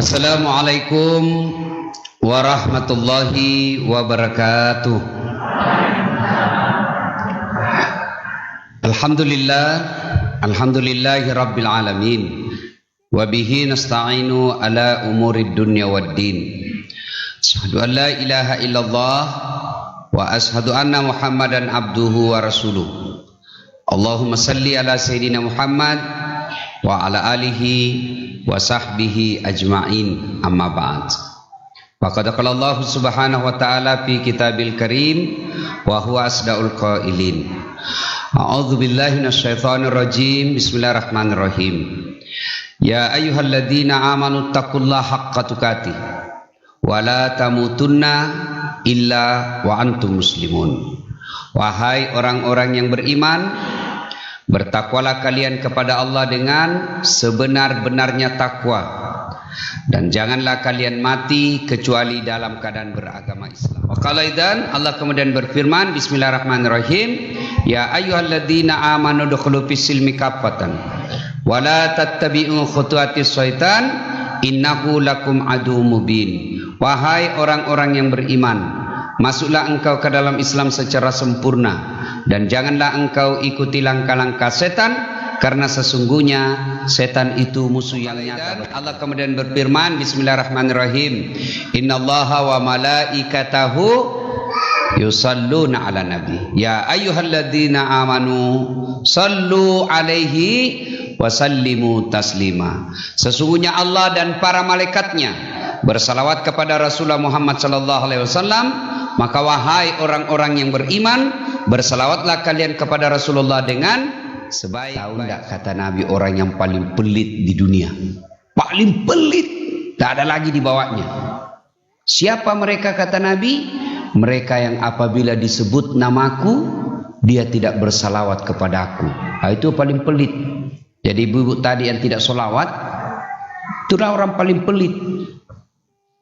Assalamualaikum warahmatullahi wabarakatuh. Alhamdulillahi rabbil alamin. Wa bihi nasta'inu ala umurid dunya waddin. Asyhadu an la ilaha illallah wa ashhadu anna Muhammadan abduhu wa rasuluh. Allahumma salli ala sayyidina Muhammad wa ala alihi wa sahbihi ajma'in, amma ba'd. Faqad qala Allah subhanahu wa ta'ala fi kitabil karim wa huwa asdaqul qailin. A'udzu billahi minasyaitonir rajim. Bismillahirrahmanirrahim. Ya ayyuhalladzina amanu taqullaha haqqa tuqatih wa la tamutunna illa wa antum muslimun. Wahai orang-orang yang beriman, bertakwalah kalian kepada Allah dengan sebenar-benarnya takwa, dan janganlah kalian mati kecuali dalam keadaan beragama Islam. Waqala idzan, Allah kemudian berfirman, Bismillahirrahmanirrahim, ya ayyuhalladzina amanu dukhulu fis-silmi kaffatan wa la tattabi'u khutuwatis syaitan innahu lakum aduwwum mubin. Wahai orang-orang yang beriman, masuklah engkau ke dalam Islam secara sempurna, dan janganlah engkau ikuti langkah-langkah setan, karena sesungguhnya setan itu musuh yang nyata. Allah kemudian berfirman, Bismillahirrahmanirrahim, Innallaha wa malaikatahu yusalluna ala nabi ya ayyuhalladzina amanu sallu alaihi wa sallimu taslima. Sesungguhnya Allah dan para malaikatnya bersalawat kepada Rasulullah Muhammad sallallahu alaihi wasallam, maka wahai orang-orang yang beriman, bersalawatlah kalian kepada Rasulullah dengan sebaik. Tahu enggak kata Nabi orang yang paling pelit di dunia? Paling pelit, tak ada lagi di bawahnya. Siapa mereka kata Nabi? Mereka yang apabila disebut namaku, dia tidak bersalawat kepadaku. Nah, itu paling pelit. Jadi ibu-ibu tadi yang tidak salawat, itulah orang paling pelit.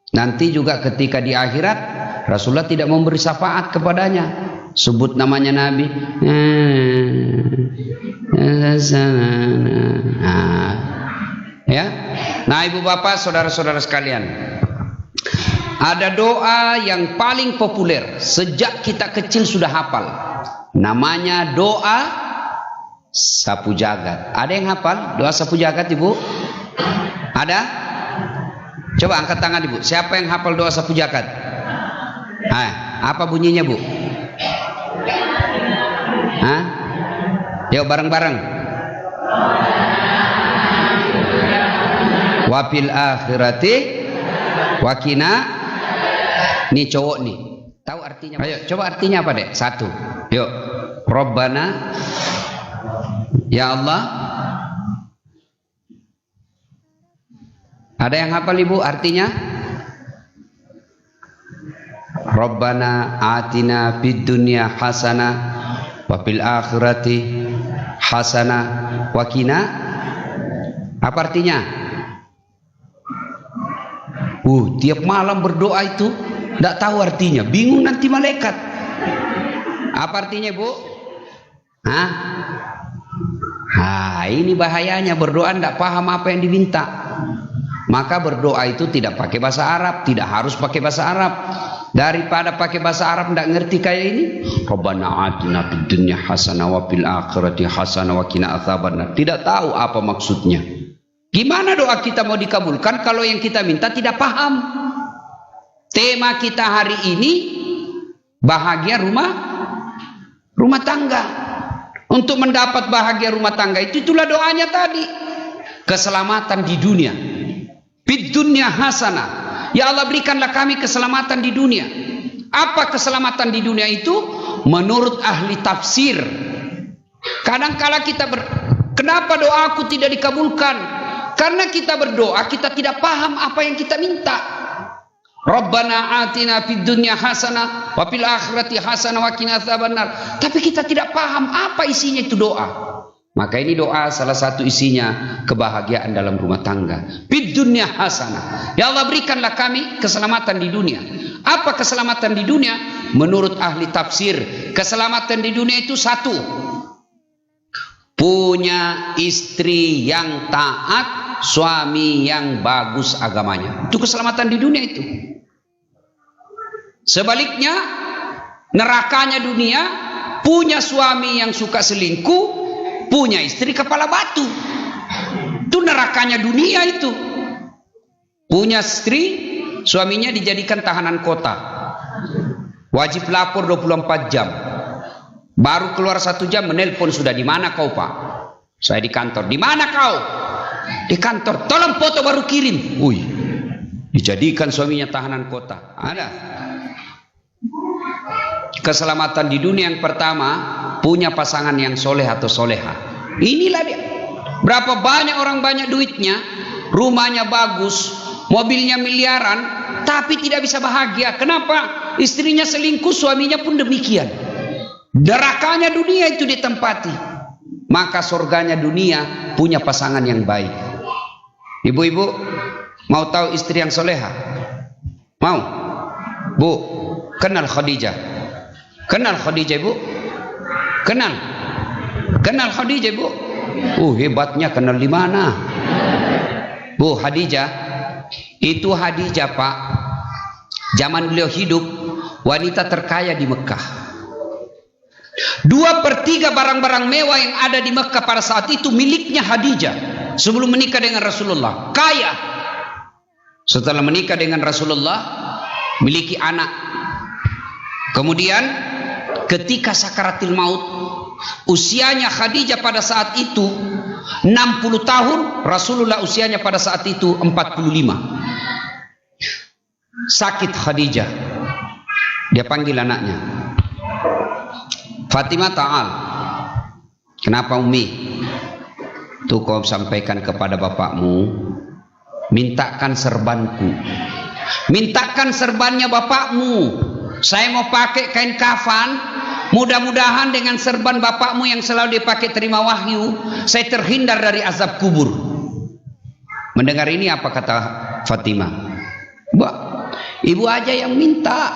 Nanti juga ketika di akhirat, Rasulullah tidak memberi syafaat kepadanya. Sebut namanya Nabi. Ya. Nah, ibu bapak, saudara-saudara sekalian, ada doa yang paling populer sejak kita kecil sudah hafal. Namanya doa sapu jagat. Ada yang hafal doa sapu jagat, ibu? Ada? Coba angkat tangan, ibu. Siapa yang hafal doa sapu jagat? Apa bunyinya, bu? Yuk bareng-bareng. Wafil akhirati wakina. Ini cowok nih. Tahu artinya? Ayo coba artinya apa, dek? Satu. Yuk. Rabbana, ya Allah. Ada yang hafal, ibu, artinya? Rabbana atina fid dunya hasanah wa fil akhirati hasanah wa qina. Apa artinya? Tiap malam berdoa itu enggak tahu artinya, bingung nanti malaikat. Apa artinya, bu? Ini bahayanya berdoa enggak paham apa yang diminta. Maka berdoa itu tidak pakai bahasa Arab, tidak harus pakai bahasa Arab. Daripada pakai bahasa Arab tidak ngerti kayak ini, Rabbana atina fid dunya hasanah wa fil akhirati hasanah wa qina adzabannar. Tidak tahu apa maksudnya. Gimana doa kita mau dikabulkan kalau yang kita minta tidak paham? Tema kita hari ini bahagia rumah tangga. Untuk mendapat bahagia rumah tangga itu, itulah doanya tadi. Keselamatan di dunia. Fid dunya hasanah. Ya Allah, berikanlah kami keselamatan di dunia. Apa keselamatan di dunia itu? Menurut ahli tafsir, kadangkala kita kenapa doaku tidak dikabulkan? Karena kita berdoa, kita tidak paham apa yang kita minta. Rabbana atina fid dunya hasanah wa fil akhirati hasanah wa qina adzabannar. Tapi kita tidak paham apa isinya itu doa. Maka ini doa salah satu isinya kebahagiaan dalam rumah tangga. Fid dunya hasanah. Ya Allah, berikanlah kami keselamatan di dunia. Apa keselamatan di dunia? Menurut ahli tafsir, keselamatan di dunia itu satu, punya istri yang taat suami yang bagus agamanya. Itu keselamatan di dunia itu. Sebaliknya, nerakanya dunia, punya suami yang suka selingkuh, punya istri kepala batu. Itu nerakanya dunia itu. Punya istri, suaminya dijadikan tahanan kota. Wajib lapor 24 jam. Baru keluar 1 jam menelpon sudah, di mana kau Pak? Saya di kantor. Di mana kau? Di kantor. Tolong foto baru kirim. Wih, dijadikan suaminya tahanan kota. Ada. Keselamatan di dunia yang pertama, punya pasangan yang soleh atau soleha. Inilah dia. Berapa banyak orang banyak duitnya, rumahnya bagus, mobilnya miliaran, tapi tidak bisa bahagia. Kenapa? Istrinya selingkuh, suaminya pun demikian. Nerakanya dunia itu ditempati. Maka surganya dunia punya pasangan yang baik. Ibu-ibu mau tahu istri yang soleha? Mau? Bu, kenal Khadijah? Kenal Khadijah, Bu? Kenal? Kenal Khadijah, Bu? Hebatnya, kenal di mana? Bu, Khadijah, itu Khadijah, Pak, zaman beliau hidup, wanita terkaya di Mekah. 2/3 barang-barang mewah yang ada di Mekah pada saat itu miliknya Khadijah sebelum menikah dengan Rasulullah. Kaya. Setelah menikah dengan Rasulullah, miliki anak. Kemudian ketika sakaratil maut, usianya Khadijah pada saat itu 60 tahun, Rasulullah usianya pada saat itu 45. Sakit Khadijah. Dia panggil anaknya, Fatimah, ta'al. Kenapa Umi? Tuh kau sampaikan kepada bapakmu, mintakan serbanku. Mintakan serbannya bapakmu. Saya mau pakai kain kafan. Mudah-mudahan dengan serban bapakmu yang selalu dipakai terima wahyu, saya terhindar dari azab kubur. Mendengar ini apa kata Fatimah? Mbak, ibu aja yang minta,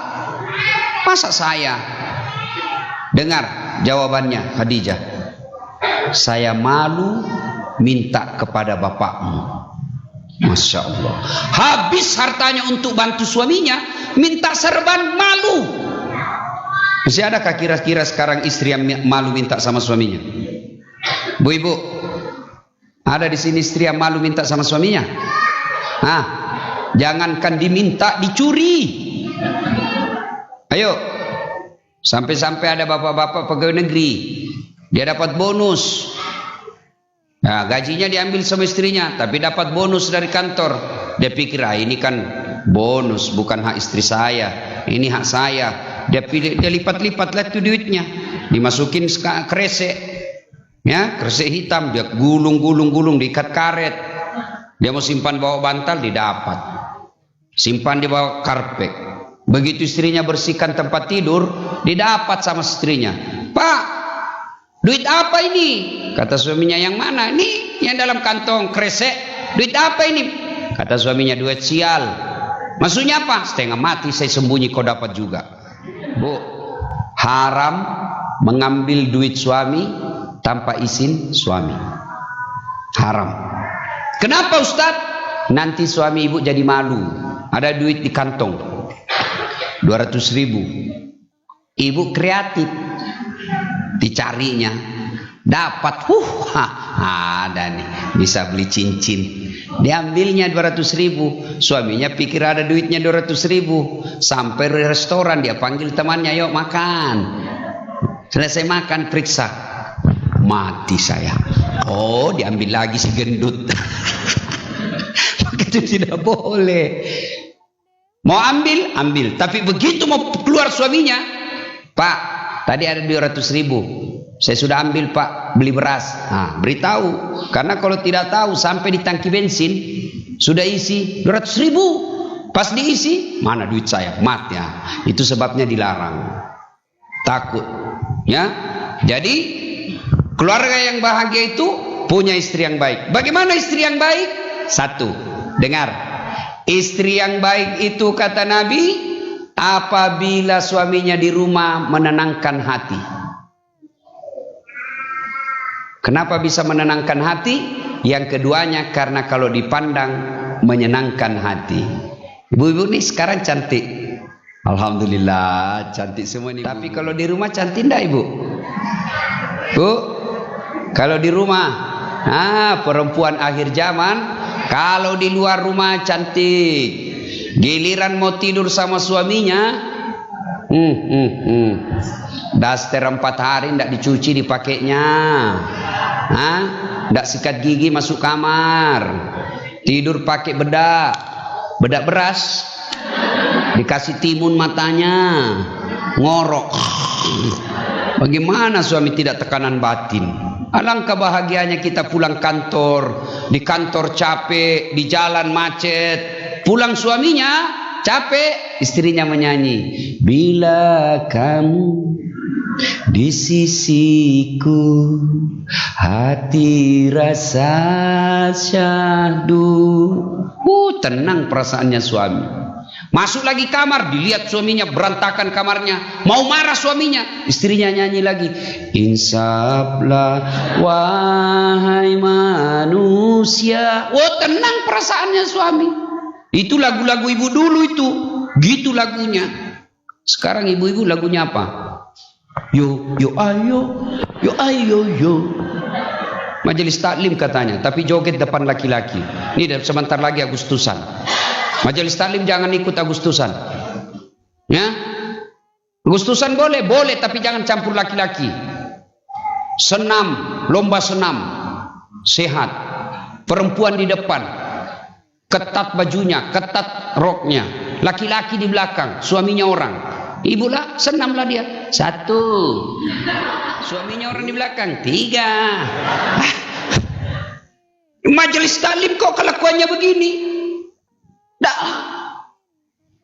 masa saya? Dengar jawabannya Khadijah. Saya malu minta kepada bapakmu. Masya Allah. Habis hartanya untuk bantu suaminya, minta serban, malu. Masih adakah kira-kira sekarang istri yang malu minta sama suaminya? Bu, ibu, ada di sini istri yang malu minta sama suaminya? Jangankan diminta, dicuri. Ayo. Sampai-sampai ada bapak-bapak pegawai negeri, dia dapat bonus. Nah, gajinya diambil sama istrinya, tapi dapat bonus dari kantor. Dia pikir, ini kan bonus, bukan hak istri saya, ini hak saya. Dia lipat-lipat lah tuh duitnya, dimasukin kresek, ya, kresek hitam, dia gulung, diikat karet. Dia mau simpan bawa bantal, didapat. Simpan di bawah karpet. Begitu istrinya bersihkan tempat tidur, didapat sama istrinya. Pak, duit apa ini? Kata suaminya, yang mana? Ini yang dalam kantong kresek. Duit apa ini? Kata suaminya, duit sial. Maksudnya apa? Setengah mati saya sembunyi, kau dapat juga. Bu, haram mengambil duit suami tanpa izin suami. Haram. Kenapa Ustaz? Nanti suami ibu jadi malu. Ada duit di kantong 200.000. Ibu kreatif, dicarinya, dapat, ada nih, bisa beli cincin. Diambilnya 200.000. Suaminya pikir ada duitnya 200.000. Sampai restoran, dia panggil temannya, yuk makan. Selesai makan, periksa, mati saya. Oh, diambil lagi si gendut. Maka itu tidak boleh. Mau ambil, tapi begitu mau keluar suaminya, Pak, tadi ada 200.000, saya sudah ambil Pak, beli beras. Beritahu, karena kalau tidak tahu sampai di tangki bensin sudah isi 200.000, pas diisi, mana duit saya, mati ya. Itu sebabnya dilarang, takut, ya. Jadi keluarga yang bahagia itu punya istri yang baik. Bagaimana istri yang baik? Satu, dengar. Istri yang baik itu kata Nabi, apabila suaminya di rumah menenangkan hati. Kenapa bisa menenangkan hati? Yang keduanya karena kalau dipandang menyenangkan hati. Ibu-ibu nih sekarang cantik. Alhamdulillah cantik semua nih. Tapi kalau di rumah cantik enggak ibu? Bu, kalau di rumah, perempuan akhir zaman, kalau di luar rumah cantik, giliran mau tidur sama suaminya, daster 4 hari ndak dicuci dipakainya, ndak sikat gigi masuk kamar, tidur pakai bedak beras, dikasih timun matanya, ngorok. Bagaimana suami tidak tekanan batin? Alangkah bahagianya kita pulang kantor, di kantor capek, di jalan macet, pulang suaminya capek, istrinya menyanyi, bila kamu di sisiku, hati rasa syahdu. Tenang perasaannya suami. Masuk lagi kamar, dilihat suaminya berantakan kamarnya, mau marah suaminya, istrinya nyanyi lagi, insaflah wahai manusia. Tenang perasaannya suami. Itu lagu-lagu ibu dulu itu, gitu lagunya. Sekarang ibu-ibu lagunya apa? Yo ayo, yo ayo yo. Majelis taklim katanya, tapi joget depan laki-laki. Ini sebentar lagi Agustusan. Majelis taklim jangan ikut Agustusan. Ya? Agustusan boleh, tapi jangan campur laki-laki. Senam, lomba senam, sehat. Perempuan di depan, ketat bajunya, ketat roknya. Laki-laki di belakang, suaminya orang. Ibu lah, senamlah dia. 1. Suaminya orang di belakang. 3. Majelis taklim kok kelakuannya begini? Dah.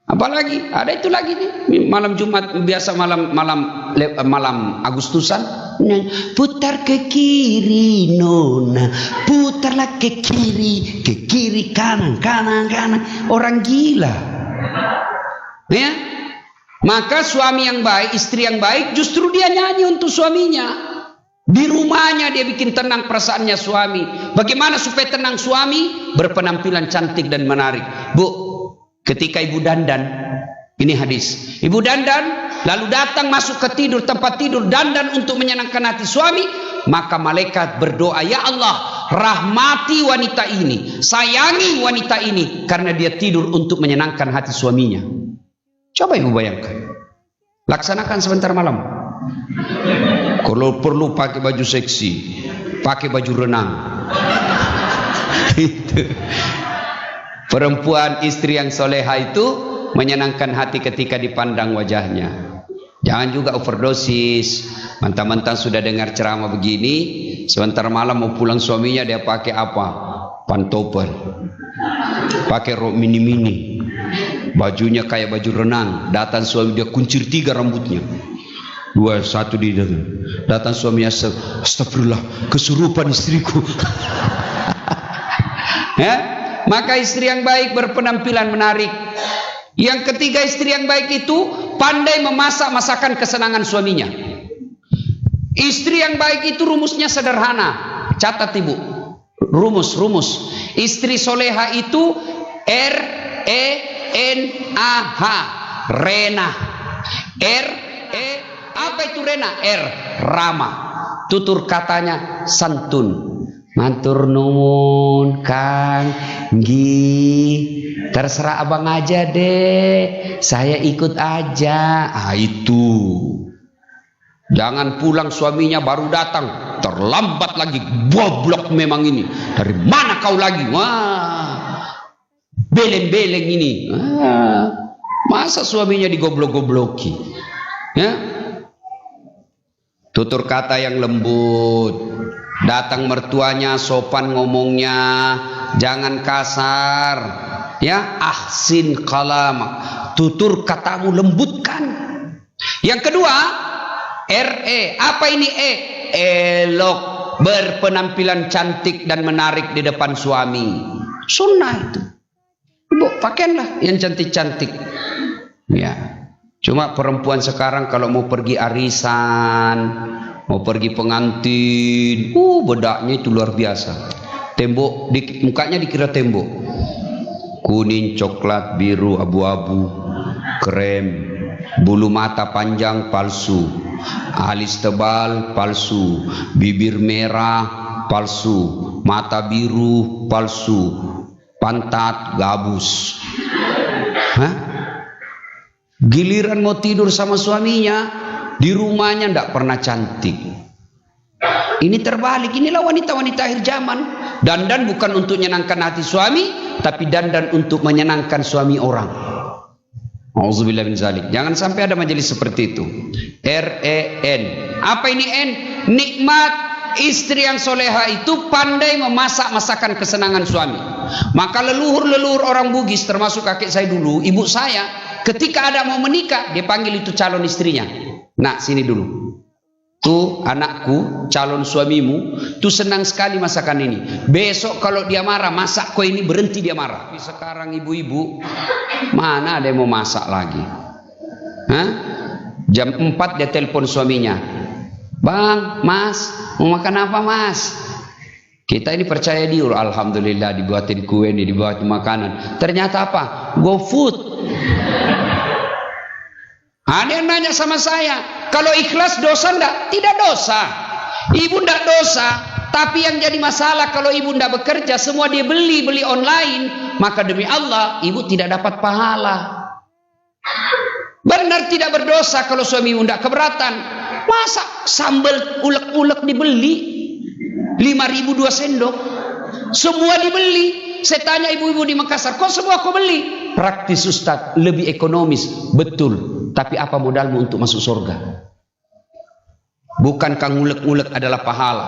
Apalagi ada itu lagi nih malam Jumat biasa malam Agustusan, putar ke kiri nona, putarlah ke kiri kanan, orang gila. Ya, maka suami yang baik, istri yang baik justru dia nyanyi untuk suaminya. Di rumahnya dia bikin tenang perasaannya suami. Bagaimana supaya tenang suami? Berpenampilan cantik dan menarik. Bu, ketika ibu dandan, ini hadis, ibu dandan lalu datang masuk ke tempat tidur dandan untuk menyenangkan hati suami, maka malaikat berdoa, ya Allah, rahmati wanita ini, sayangi wanita ini, karena dia tidur untuk menyenangkan hati suaminya. Coba ibu bayangkan, laksanakan sebentar malam. Kalau perlu pakai baju seksi, pakai baju renang. Itu. Perempuan istri yang soleha itu menyenangkan hati ketika dipandang wajahnya. Jangan juga overdosis. Mentang-mentang sudah dengar ceramah begini, sebentar malam mau pulang suaminya dia pakai apa? Pantopel, pakai rok mini-mini, bajunya kayak baju renang. Datang suami dia kuncir 3 rambutnya. 2, 1 di datang suaminya, astagfirullah, kesurupan istriku. Ya, maka istri yang baik berpenampilan menarik. Yang ketiga, istri yang baik itu pandai memasak masakan kesenangan suaminya. Istri yang baik itu rumusnya sederhana. Catat ibu, rumus. Istri soleha itu R-E-N-A-H, Rena. Apa itu Rena? Rama. Tutur katanya santun. Matur nuwun Kang Gi, terserah abang aja deh, saya ikut aja. Itu. Jangan pulang suaminya baru datang, terlambat lagi, goblok memang ini. Dari mana kau lagi? Wah, beleng-beleng ini. Masa suaminya digoblok-gobloki? Ya. Tutur kata yang lembut, datang mertuanya sopan ngomongnya, jangan kasar, ya, ahsin kalamak, tutur katamu lembutkan. Yang kedua, apa ini elok, berpenampilan cantik dan menarik di depan suami. Sunnah itu. Ibu, pakaianlah yang cantik-cantik. Ya. Cuma perempuan sekarang kalau mau pergi arisan, mau pergi pengantin, bedaknya itu luar biasa. tembok mukanya dikira tembok, kuning, coklat, biru, abu-abu, krem, bulu mata panjang palsu, alis tebal palsu, bibir merah palsu, mata biru palsu, pantat gabus. Hah? Giliran mau tidur sama suaminya, di rumahnya tidak pernah cantik. Ini terbalik. Inilah wanita-wanita akhir zaman. Dandan bukan untuk menyenangkan hati suami, tapi dandan untuk menyenangkan suami orang. Auzubillah min zalik. Jangan sampai ada majelis seperti itu. REN. Apa ini N? Nikmat. Istri yang soleha itu pandai memasak masakan kesenangan suami. Maka leluhur-leluhur orang Bugis, termasuk kakek saya dulu, ibu saya, ketika ada mau menikah, dia panggil itu calon istrinya. Nak, sini dulu. Tuh anakku, calon suamimu, tuh senang sekali masakan ini. Besok kalau dia marah, masak kau ini, berhenti dia marah. Tapi sekarang ibu-ibu, mana ada yang mau masak lagi? Hah? Jam 4 dia telepon suaminya. Bang, Mas, mau makan apa Mas? Kita ini percaya diri, alhamdulillah dibuatin kue nih, dibuatin makanan. Ternyata apa? GoFood. Ada yang nanya sama saya, kalau ikhlas dosa enggak? Tidak dosa. Ibu enggak dosa, tapi yang jadi masalah kalau ibu enggak bekerja, semua dia beli online, maka demi Allah ibu tidak dapat pahala. Benar tidak berdosa kalau suami ibu enggak keberatan. Masa sambal ulek-ulek dibeli 5.000 2 sendok, semua dibeli. Saya tanya ibu-ibu di Makassar, kok semua kau beli? Praktis Ustaz, lebih ekonomis. Betul, tapi apa modalmu untuk masuk surga? Bukankah ngulek-ngulek adalah pahala?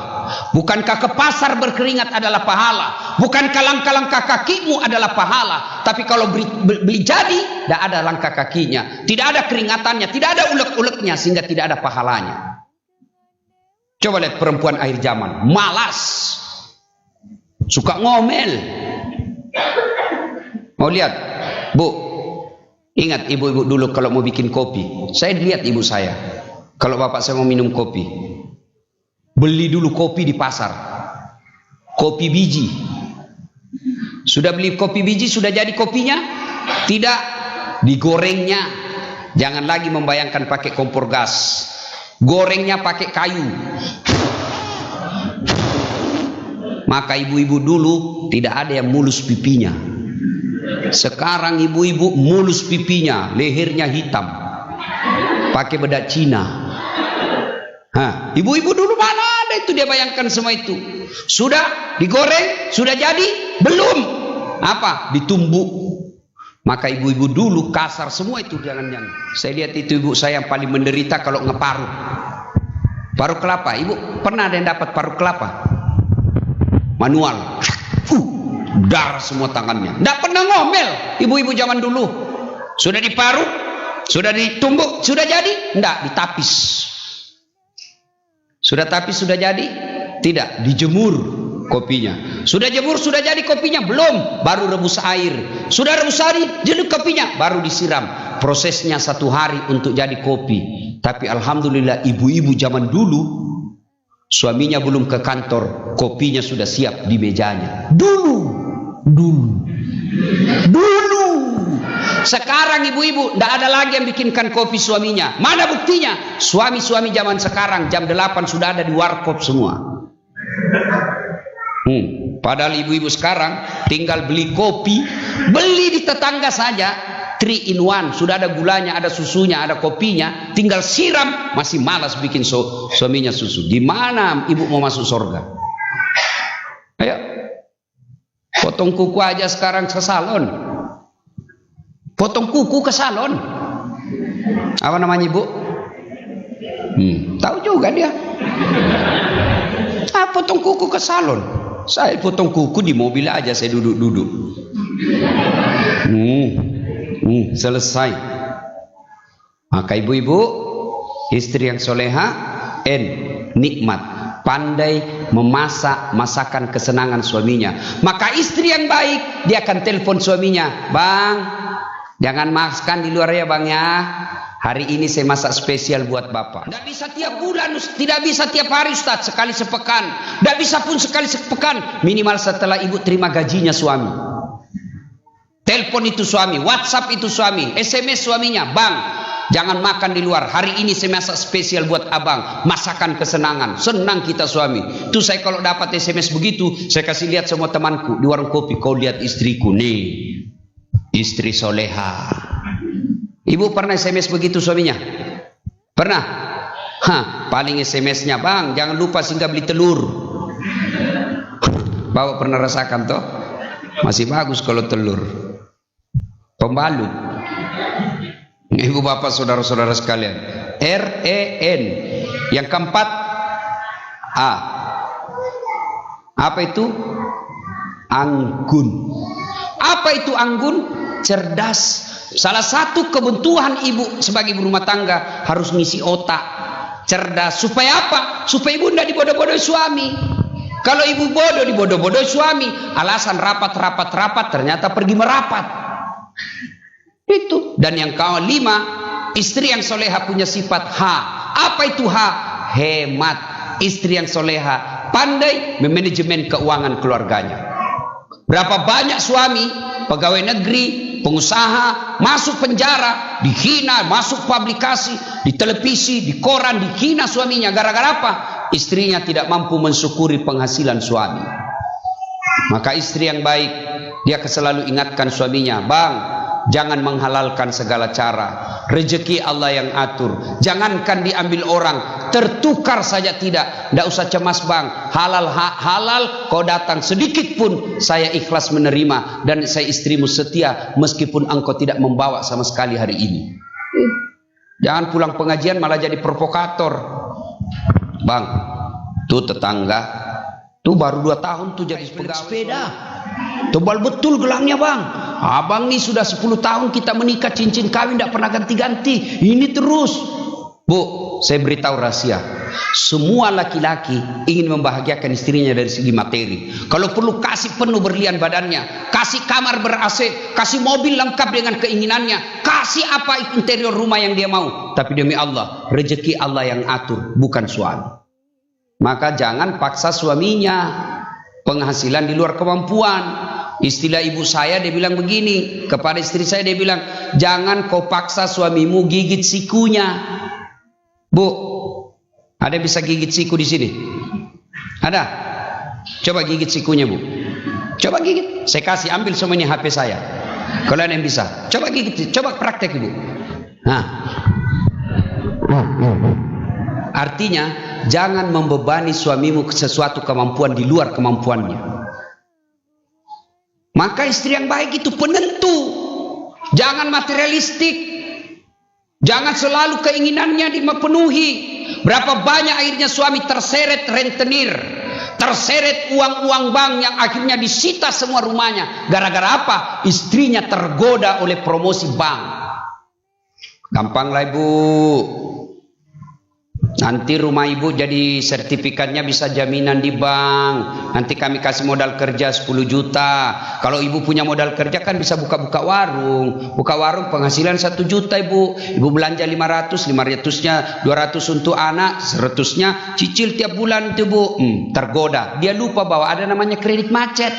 Bukankah ke pasar berkeringat adalah pahala? Bukankah langkah-langkah kakimu adalah pahala? Tapi kalau beli jadi, tidak ada langkah kakinya, tidak ada keringatannya, tidak ada ulek-uleknya, sehingga tidak ada pahalanya. Coba lihat perempuan akhir zaman, malas, suka ngomel. Mau lihat, Bu? Ingat ibu-ibu dulu kalau mau bikin kopi, saya lihat ibu saya. Kalau bapak saya mau minum kopi, beli dulu kopi di pasar, kopi biji. Sudah beli kopi biji, sudah jadi kopinya? Tidak, digorengnya. Jangan lagi membayangkan pakai kompor gas, gorengnya pakai kayu. Maka ibu-ibu dulu tidak ada yang mulus pipinya. Sekarang ibu-ibu mulus pipinya, lehernya hitam, pakai bedak Cina. Hah, ibu-ibu dulu mana ada itu, dia bayangkan semua itu. Sudah digoreng, sudah jadi, belum. Apa? Ditumbuk. Maka ibu-ibu dulu kasar semua itu, jangan-jangan. Saya lihat itu ibu saya yang paling menderita kalau ngeparut. Parut kelapa, ibu pernah ada yang dapat parut kelapa? Manual. Darah semua tangannya. Tidak pernah ngomel ibu-ibu zaman dulu. Sudah diparut, sudah ditumbuk, sudah jadi? Tidak, ditapis. Sudah tapis, sudah jadi? Tidak, dijemur kopinya. Sudah jemur, sudah jadi kopinya? Belum, baru rebus air. Sudah rebus air, jadi kopinya, baru disiram. Prosesnya 1 hari untuk jadi kopi. Tapi alhamdulillah ibu-ibu zaman dulu, suaminya belum ke kantor, kopinya sudah siap di mejanya. Dulu. Sekarang ibu-ibu tidak ada lagi yang bikinkan kopi suaminya. Mana buktinya? Suami-suami zaman sekarang jam 8 sudah ada di warkop semua. Padahal ibu-ibu sekarang tinggal beli kopi, beli di tetangga saja, 3 in 1, sudah ada gulanya, ada susunya, ada kopinya, tinggal siram, masih malas bikin suaminya susu. Di mana ibu mau masuk surga? Ayo, potong kuku aja sekarang ke salon. Potong kuku ke salon. Apa namanya ibu? Tahu juga dia. Potong kuku ke salon. Saya potong kuku di mobil aja, saya duduk-duduk. Selesai. Maka ibu-ibu, istri yang soleha, nikmat, pandai memasak masakan kesenangan suaminya. Maka istri yang baik, dia akan telepon suaminya, Bang, jangan makan di luar ya Bang ya. Hari ini saya masak spesial buat Bapak. Tidak bisa tiap bulan, tidak bisa tiap hari Ustaz, sekali sepekan. Tidak bisa pun sekali sepekan. Minimal setelah ibu terima gajinya suami. Telepon itu suami, WhatsApp itu suami, SMS suaminya, Bang, jangan makan di luar. Hari ini saya masak spesial buat abang, masakan kesenangan. Senang kita suami. Itu saya kalau dapat SMS begitu, saya kasih lihat semua temanku di warung kopi. Kau lihat istriku nih, istri soleha. Ibu pernah SMS begitu suaminya? Pernah? Paling SMS-nya, Bang, jangan lupa singgah beli telur. Bapak pernah rasakan toh? Masih bagus kalau telur. Pembalut. Ibu bapak saudara-saudara sekalian. REN. Yang keempat A. Apa itu? Anggun. Apa itu anggun? Cerdas. Salah satu kebutuhan ibu sebagai ibu rumah tangga harus ngisi otak, cerdas. Supaya apa? Supaya ibu tidak dibodoh-bodohi suami. Kalau ibu bodoh dibodoh-bodohi suami, alasan rapat, ternyata pergi merapat. Itu. Dan yang kelima, istri yang soleha punya sifat H. Apa itu H? Hemat. Istri yang soleha pandai memanajemen keuangan keluarganya. Berapa banyak suami, pegawai negeri, pengusaha, masuk penjara, dihina, masuk publikasi, di televisi, di koran, dihina suaminya. Gara-gara apa? Istrinya tidak mampu mensyukuri penghasilan suami. Maka istri yang baik, dia selalu ingatkan suaminya, Bang, jangan menghalalkan segala cara. Rezeki Allah yang atur. Jangankan diambil orang, tertukar saja tidak. Tidak usah cemas, Bang. Halal kau datang sedikit pun saya ikhlas menerima. Dan saya istrimu setia meskipun engkau tidak membawa sama sekali hari ini. Jangan pulang pengajian malah jadi provokator. Bang, tuh tetangga, tuh baru 2 tahun tuh jadi sepeda. Tebal betul gelangnya, Bang. Abang nih sudah 10 tahun kita menikah, cincin kawin tidak pernah ganti-ganti. Ini terus. Bu, saya beritahu rahasia. Semua laki-laki ingin membahagiakan istrinya dari segi materi. Kalau perlu kasih penuh berlian badannya, kasih kamar ber-AC, kasih mobil lengkap dengan keinginannya, kasih apa interior rumah yang dia mau. Tapi demi Allah, rezeki Allah yang atur, bukan suami. Maka jangan paksa suaminya. Penghasilan di luar kemampuan. Istilah ibu saya, dia bilang begini kepada istri saya, dia bilang, jangan kau paksa suamimu gigit sikunya. Bu, ada yang bisa gigit siku di sini? Ada? Coba gigit sikunya, Bu. Coba gigit. Saya kasih, ambil semuanya HP saya. Kalau ada yang bisa, coba gigit, coba praktek, Ibu. Nah, artinya jangan membebani suamimu sesuatu kemampuan di luar kemampuannya. Maka istri yang baik itu penentu. Jangan materialistik. Jangan selalu keinginannya dipenuhi. Berapa banyak akhirnya suami terseret rentenir, terseret uang-uang bank yang akhirnya disita semua rumahnya. Gara-gara apa? Istrinya tergoda oleh promosi bank. Gampanglah, Ibu. Nanti rumah ibu jadi sertifikatnya bisa jaminan di bank. Nanti kami kasih modal kerja 10 juta. Kalau ibu punya modal kerja kan bisa buka-buka warung. Buka warung penghasilan 1 juta, Ibu. Ibu belanja 500, 500-nya 200 untuk anak, 100-nya cicil tiap bulan itu, Bu. Tergoda. Dia lupa bahwa ada namanya kredit macet.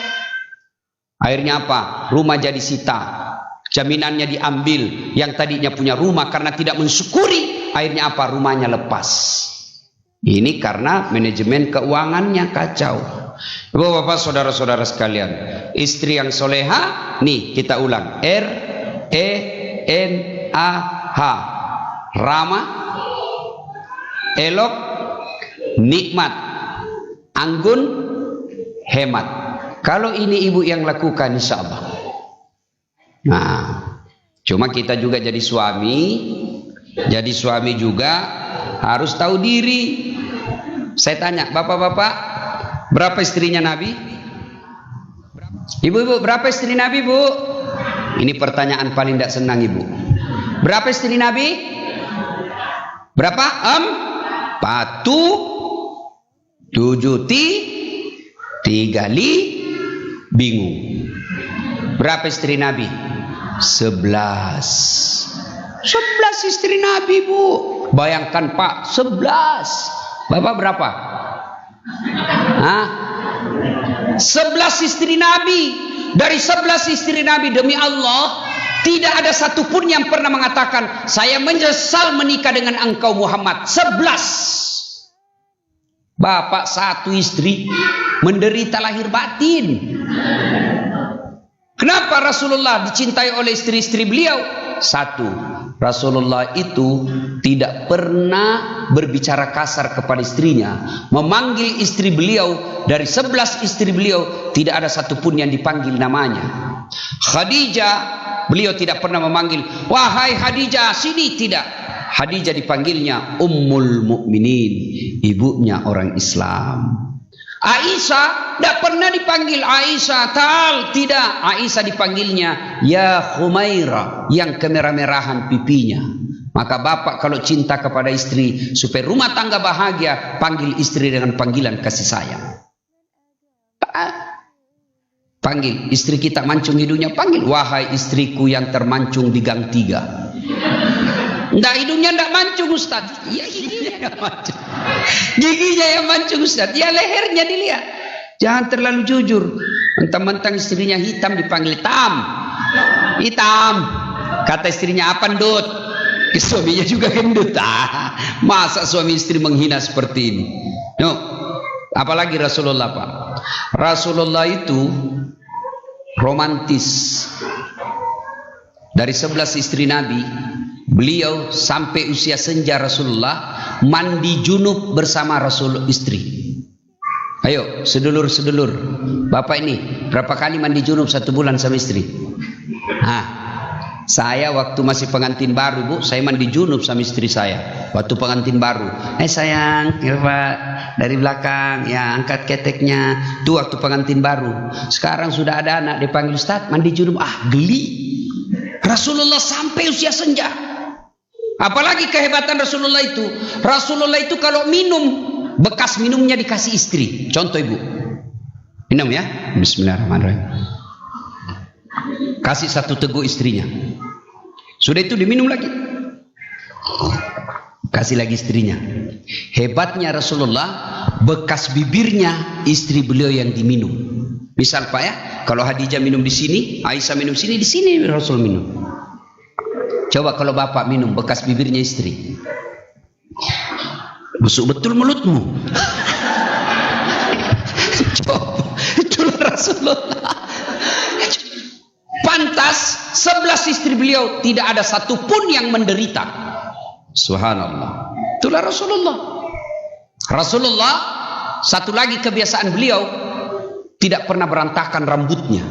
Akhirnya apa? Rumah jadi sita. Jaminannya diambil. Yang tadinya punya rumah karena tidak mensyukuri, akhirnya apa? Rumahnya lepas. Ini karena manajemen keuangannya kacau. Bapak-bapak, saudara-saudara sekalian, istri yang soleha, nih kita ulang, R-E-N-A-H, ramah, elok, nikmat, anggun, hemat. Kalau ini ibu yang lakukan, insya Allah. Nah, cuma kita juga jadi suami juga harus tahu diri. Saya tanya, bapak-bapak, berapa istrinya Nabi? Ibu-ibu, berapa istri Nabi, Bu? Ini pertanyaan paling tidak senang, Ibu. Berapa istri Nabi? Berapa? 4, 7, 3, bingung. Berapa istri Nabi? 11. istri Nabi, Bu. Bayangkan Pak, 11. Bapak berapa? Hah? 11 istri Nabi. Dari 11 istri Nabi, demi Allah, tidak ada satupun yang pernah mengatakan, saya menyesal menikah dengan engkau Muhammad. 11. Bapak satu istri menderita lahir batin. Kenapa Rasulullah dicintai oleh istri-istri beliau? Satu, Rasulullah itu tidak pernah berbicara kasar kepada istrinya. Memanggil istri beliau, dari 11 istri beliau tidak ada satupun yang dipanggil namanya. Khadijah, beliau tidak pernah memanggil, wahai Khadijah sini, tidak. Khadijah dipanggilnya Ummul Mukminin, ibunya orang Islam. Aisyah tidak pernah dipanggil Aisyah, tidak. Aisyah dipanggilnya ya Khumairah, yang kemerah-merahan pipinya. Maka bapak kalau cinta kepada istri supaya rumah tangga bahagia, panggil istri dengan panggilan kasih sayang. Panggil istri kita mancung hidungnya, panggil wahai istriku yang termancung di gang 3. Nggak, hidungnya nggak mancung Ustaz. Ya giginya yang mancung. Giginya yang mancung Ustaz. Ya lehernya dilihat. Jangan terlalu jujur. Mentang-mentang istrinya hitam dipanggil hitam. Hitam. Kata istrinya apa Ndut? Suaminya juga gendut. Masa suami istri menghina seperti ini? No. Apalagi Rasulullah Pak. Rasulullah itu romantis. Dari 11 istri Nabi, beliau sampai usia senja Rasulullah mandi junub bersama Rasul istri. Ayo sedulur-sedulur, bapak ini berapa kali mandi junub 1 bulan sama istri? Saya waktu masih pengantin baru, Bu, saya mandi junub sama istri saya. Waktu pengantin baru, sayang, ya Pak, dari belakang, ya angkat keteknya. Itu waktu pengantin baru. Sekarang sudah ada anak dipanggil Ustaz, mandi junub, geli. Rasulullah sampai usia senja. Apalagi kehebatan Rasulullah itu. Rasulullah itu kalau minum, bekas minumnya dikasih istri. Contoh Ibu, minum ya, bismillahirrahmanirrahim. Kasih 1 teguk istrinya. Sudah itu diminum lagi. Kasih lagi istrinya. Hebatnya Rasulullah, bekas bibirnya istri beliau yang diminum. Misal Pak ya, kalau Khadijah minum di sini, Aisyah minum sini, di sini Rasul minum. Coba kalau bapak minum bekas bibirnya istri. Busuk betul mulutmu. Coba, itulah Rasulullah. Pantas 11 istri beliau tidak ada satupun yang menderita. Subhanallah. Itulah Rasulullah. Rasulullah, satu lagi kebiasaan beliau, tidak pernah berantakan rambutnya.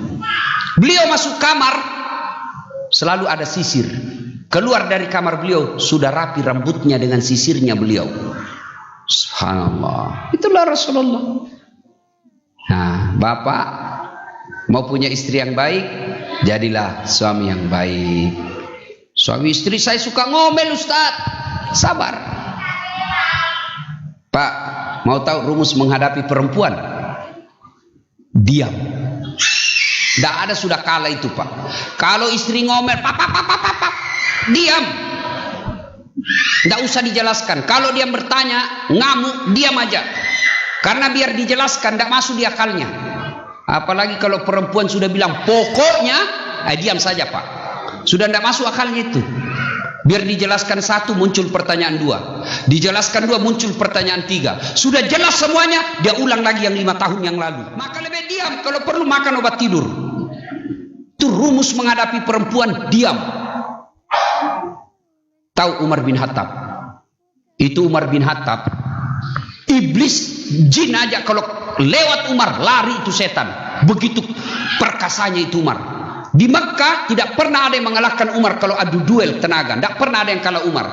Beliau masuk kamar selalu ada sisir. Keluar dari kamar beliau sudah rapi rambutnya dengan sisirnya beliau. Subhanallah. Itulah Rasulullah. Nah, bapak mau punya istri yang baik, jadilah suami yang baik. Suami istri saya suka ngomel Ustaz. Sabar. Pak, mau tahu rumus menghadapi perempuan? Diam. Tidak ada sudah kalah itu Pak. Kalau istri ngomel, diam. Tidak usah dijelaskan. Kalau dia bertanya, ngamuk, diam aja. Karena biar dijelaskan, tidak masuk di akalnya. Apalagi kalau perempuan sudah bilang pokoknya, diam saja Pak. Sudah tidak masuk akalnya itu. Biar dijelaskan 1, muncul pertanyaan 2. Dijelaskan 2, muncul pertanyaan 3. Sudah jelas semuanya, dia ulang lagi yang 5 tahun yang lalu. Maka lebih diam, kalau perlu makan obat tidur. Itu rumus menghadapi perempuan, diam. Tahu Umar bin Khattab? Itu Umar bin Khattab, iblis jin aja kalau lewat Umar lari itu setan. Begitu perkasanya itu Umar. Di Mekah tidak pernah ada yang mengalahkan Umar kalau adu duel tenaga. Tidak pernah ada yang kalah Umar.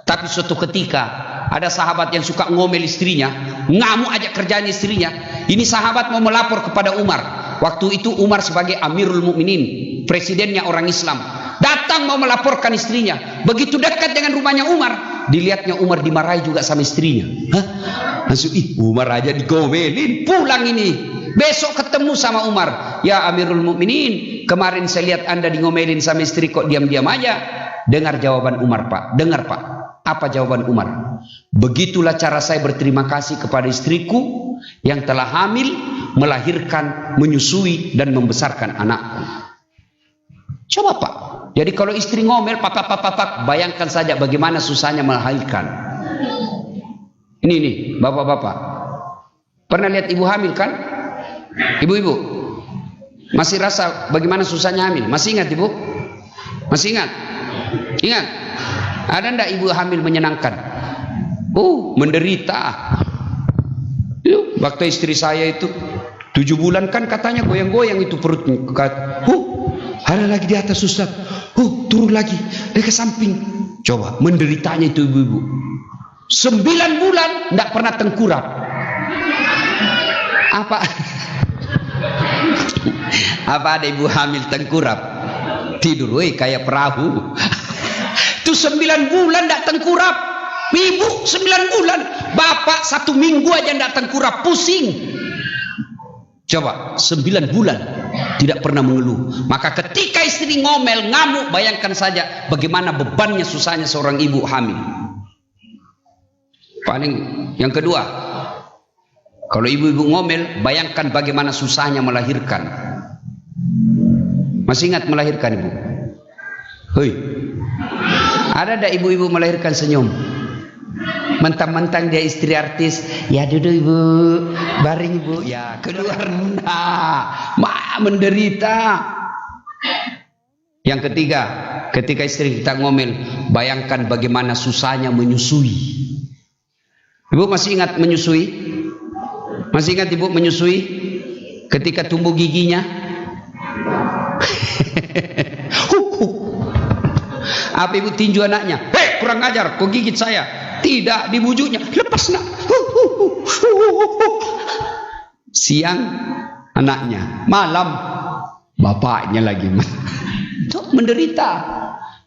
Tapi suatu ketika ada sahabat yang suka ngomel istrinya, ngamuk aja kerjaan istrinya. Ini sahabat mau melapor kepada Umar. Waktu itu Umar sebagai Amirul Mukminin, presidennya orang Islam, datang mau melaporkan istrinya. Begitu dekat dengan rumahnya Umar, dilihatnya Umar dimarahi juga sama istrinya. Langsung, Umar aja digomelin. Pulang ini. Besok ketemu sama Umar. Ya Amirul Mukminin, kemarin saya lihat Anda dingomelin sama istri, kok diam-diam aja. Dengar jawaban Umar, Pak. Dengar, Pak. Apa jawaban Umar? Begitulah cara saya berterima kasih kepada istriku yang telah hamil, melahirkan, menyusui, dan membesarkan anakku. Coba, Pak. Jadi kalau istri ngomel, pak, bayangkan saja bagaimana susahnya melahirkan. Ini, bapak-bapak. Pernah lihat ibu hamil kan? Ibu-ibu, masih rasa bagaimana susahnya hamil? Masih ingat ibu? Masih ingat? Ingat? Ada ndak ibu hamil menyenangkan? Menderita. Waktu istri saya itu 7 bulan kan katanya goyang-goyang itu perutnya. Ada lagi di atas Ustaz. Turun lagi, dia ke samping. Coba menderitanya itu ibu-ibu. 9 bulan ndak pernah tengkurap. Apa ada ibu hamil tengkurap? Tidur kayak perahu. Itu 9 bulan ndak tengkurap. Ibu 9 bulan, bapak 1 minggu aja ndak tengkurap, pusing. Coba 9 bulan tidak pernah mengeluh. Maka ketika istri ngomel, ngamuk, bayangkan saja bagaimana bebannya, susahnya seorang ibu hamil. Paling yang kedua, kalau ibu-ibu ngomel, bayangkan bagaimana susahnya melahirkan. Masih ingat melahirkan ibu? Ada ada ibu-ibu melahirkan senyum? Mentang-mentang dia istri artis, ya duduk ibu, baring ibu, ya keluar, menderita. Yang ketiga, ketika istri kita ngomel, bayangkan bagaimana susahnya menyusui. Ibu masih ingat menyusui? Masih ingat ibu menyusui? Ketika tumbuh giginya, apa ibu tinju anaknya? Kurang ajar, kau gigit saya. Tidak, dibujuknya, lepas nak. Siang anaknya, malam bapaknya lagi. Itu menderita.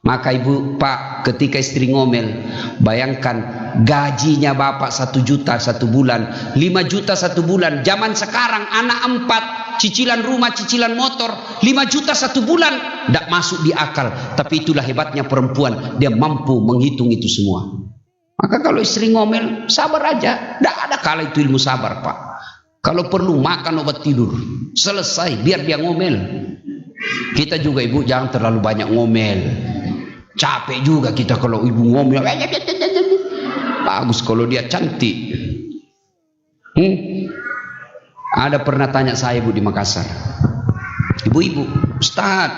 Maka ibu, pak, ketika istri ngomel, bayangkan gajinya bapak 1 juta 1 bulan, 5 juta 1 bulan. Zaman sekarang anak 4, cicilan rumah, cicilan motor, 5 juta 1 bulan, tidak masuk di akal. Tapi itulah hebatnya perempuan, dia mampu menghitung itu semua. Maka kalau istri ngomel, sabar aja. Tidak ada kala itu ilmu sabar, pak. Kalau perlu makan obat tidur, selesai, biar dia ngomel. Kita juga ibu jangan terlalu banyak ngomel. Capek juga kita kalau ibu ngomel. Bagus kalau dia cantik. Ada pernah tanya saya ibu di Makassar, ibu-ibu, Ustaz,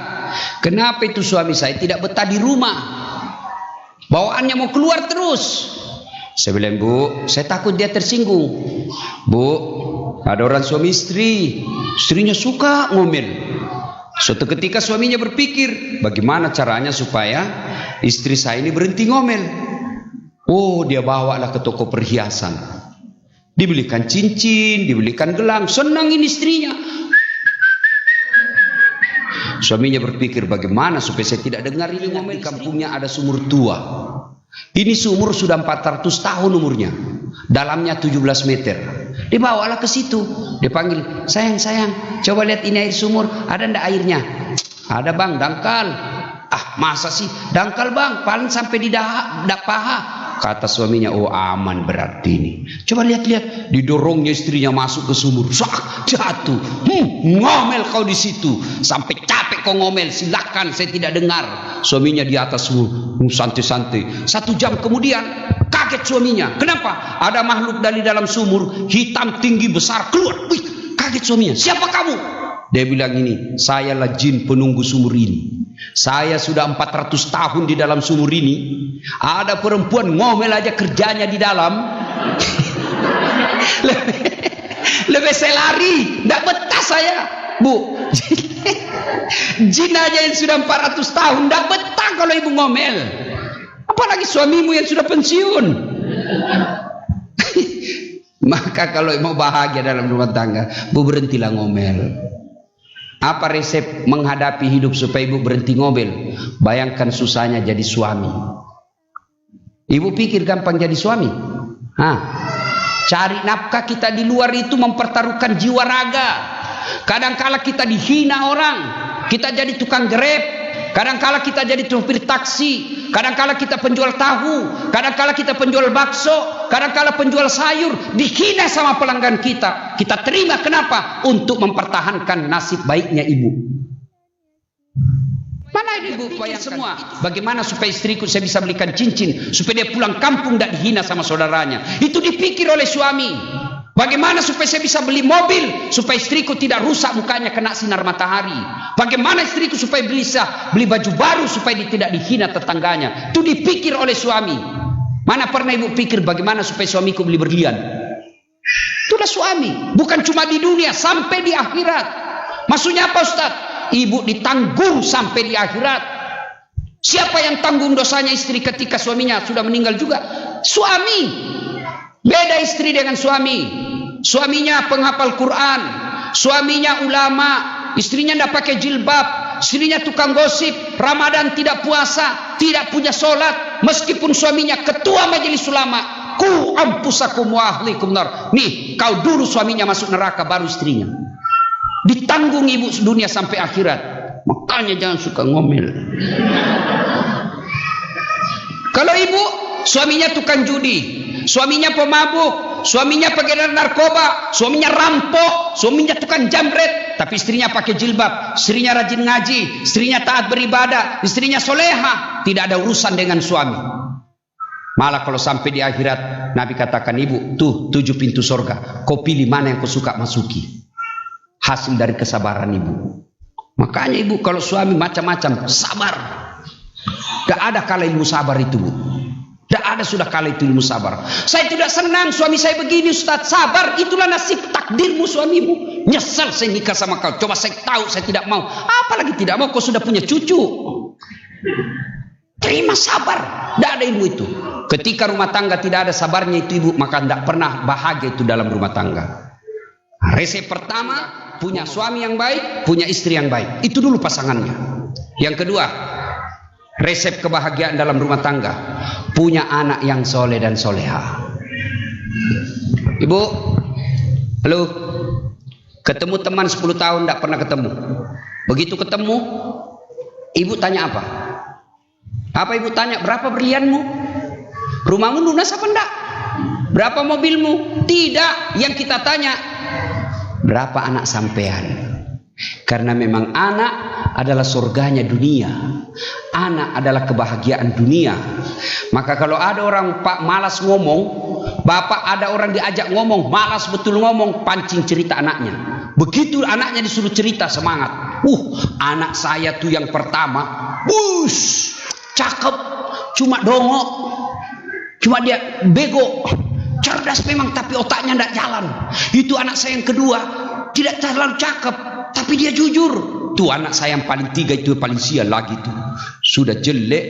kenapa itu suami saya tidak betah di rumah? Bawaannya mau keluar terus. Saya bilang, bu, saya takut dia tersinggung. Bu, ada orang suami istri, istrinya suka ngomel. Suatu ketika suaminya berpikir, bagaimana caranya supaya istri saya ini berhenti ngomel. Dia bawalah ke toko perhiasan. Dibelikan cincin, dibelikan gelang, senang ini istrinya. Suaminya berpikir, bagaimana supaya saya tidak dengar ini ngomel. Di kampungnya ada sumur tua. Ini sumur sudah 400 tahun umurnya. Dalamnya 17 meter. Dibawalah ke situ. Dipanggil, sayang, coba lihat ini air sumur. Ada ndak airnya? Ada bang, dangkal. Masa sih? Dangkal bang, paling sampai di paha. Kata suaminya, aman berarti ini. Coba lihat-lihat, didorongnya istrinya masuk ke sumur. Jatuh. Ngomel kau di situ. Sampai capek kau ngomel. Silakan, saya tidak dengar. Suaminya di atas sumur, santai-santai. 1 jam kemudian, kaget suaminya. Kenapa? Ada makhluk dari dalam sumur, hitam tinggi besar keluar. Wih, kaget suaminya. Siapa kamu? Dia bilang ini, sayalah jin penunggu sumur ini. Saya sudah 400 tahun di dalam sumur ini. Ada perempuan ngomel aja kerjanya di dalam. Lebih saya lari, tidak betah saya, bu. Jin aja yang sudah 400 tahun tidak betah kalau ibu ngomel. Apalagi suamimu yang sudah pensiun. Maka kalau mau bahagia dalam rumah tangga, bu berhentilah ngomel. Apa resep menghadapi hidup supaya ibu berhenti ngomel? Bayangkan susahnya jadi suami. Ibu pikir gampang jadi suami? Cari nafkah kita di luar itu mempertaruhkan jiwa raga. Kadangkala kita dihina orang, kita jadi tukang grab, kadangkala kita jadi supir taksi, kadangkala kita penjual tahu, kadangkala kita penjual bakso, kadangkala penjual sayur, dihina sama pelanggan kita. Kita terima, kenapa? Untuk mempertahankan nasib baiknya ibu. Mana ibu bayangkan semua, bagaimana supaya istriku saya bisa belikan cincin, supaya dia pulang kampung tidak dihina sama saudaranya. Itu dipikir oleh suami. Bagaimana supaya saya bisa beli mobil, supaya istriku tidak rusak mukanya kena sinar matahari. Bagaimana istriku supaya bisa beli baju baru, supaya dia tidak dihina tetangganya. Itu dipikir oleh suami. Mana pernah ibu pikir bagaimana supaya suamiku beli berlian? Itulah suami. Bukan cuma di dunia, sampai di akhirat. Maksudnya apa Ustaz? Ibu ditanggung sampai di akhirat. Siapa yang tanggung dosanya istri ketika suaminya sudah meninggal juga? Suami. Beda istri dengan suami. Suaminya penghafal Quran, suaminya ulama, istrinya tidak pakai jilbab, istrinya tukang gosip, Ramadan tidak puasa, tidak punya sholat, meskipun suaminya ketua majelis ulama. Ku ampusakum wa ahlikum nar. Nih, kau dulu suaminya masuk neraka, baru istrinya. Ditanggung ibu dunia sampai akhirat. Makanya jangan suka ngomel. Kalau ibu suaminya tukang judi, suaminya pemabuk, suaminya pengedar narkoba, suaminya rampok, suaminya tukang jamret, tapi istrinya pakai jilbab, istrinya rajin ngaji, istrinya taat beribadah, istrinya soleha, tidak ada urusan dengan suami. Malah kalau sampai di akhirat, Nabi katakan, ibu, tuh 7 pintu surga, kau pilih mana yang kau suka masuki. Hasil dari kesabaran ibu. Makanya ibu kalau suami macam-macam, sabar. Gak ada kala ilmu sabar itu, bu. Tidak ada sudah kali itu ilmu sabar. Saya tidak senang suami saya begini, Ustaz. Sabar, itulah nasib takdirmu suamimu. Nyesal saya nikah sama kau. Coba saya tahu saya tidak mau. Apalagi tidak mau, kau sudah punya cucu. Terima sabar. Tidak ada ilmu itu. Ketika rumah tangga tidak ada sabarnya itu ibu, maka tidak pernah bahagia itu dalam rumah tangga. Resep pertama, punya suami yang baik, punya istri yang baik. Itu dulu pasangannya. Yang kedua, resep kebahagiaan dalam rumah tangga, punya anak yang soleh dan soleha. Ibu, halo, ketemu teman 10 tahun tidak pernah ketemu. Begitu ketemu, ibu tanya apa? Apa ibu tanya? Berapa berlianmu? Rumahmu lunas apa enggak? Berapa mobilmu? Tidak. Yang kita tanya, berapa anak sampean? Karena memang anak adalah surganya dunia. Anak adalah kebahagiaan dunia. Maka kalau ada orang pak malas ngomong, bapak ada orang diajak ngomong, malas betul ngomong, pancing cerita anaknya. Begitu anaknya disuruh cerita, semangat. Anak saya tuh yang pertama, cakep, cuma dongok, cuma dia bego. Cerdas memang tapi otaknya tidak jalan. Itu anak saya yang kedua, tidak terlalu cakep tapi dia jujur. Tuh anak saya yang paling 3 itu paling sial lagi tuh. Sudah jelek,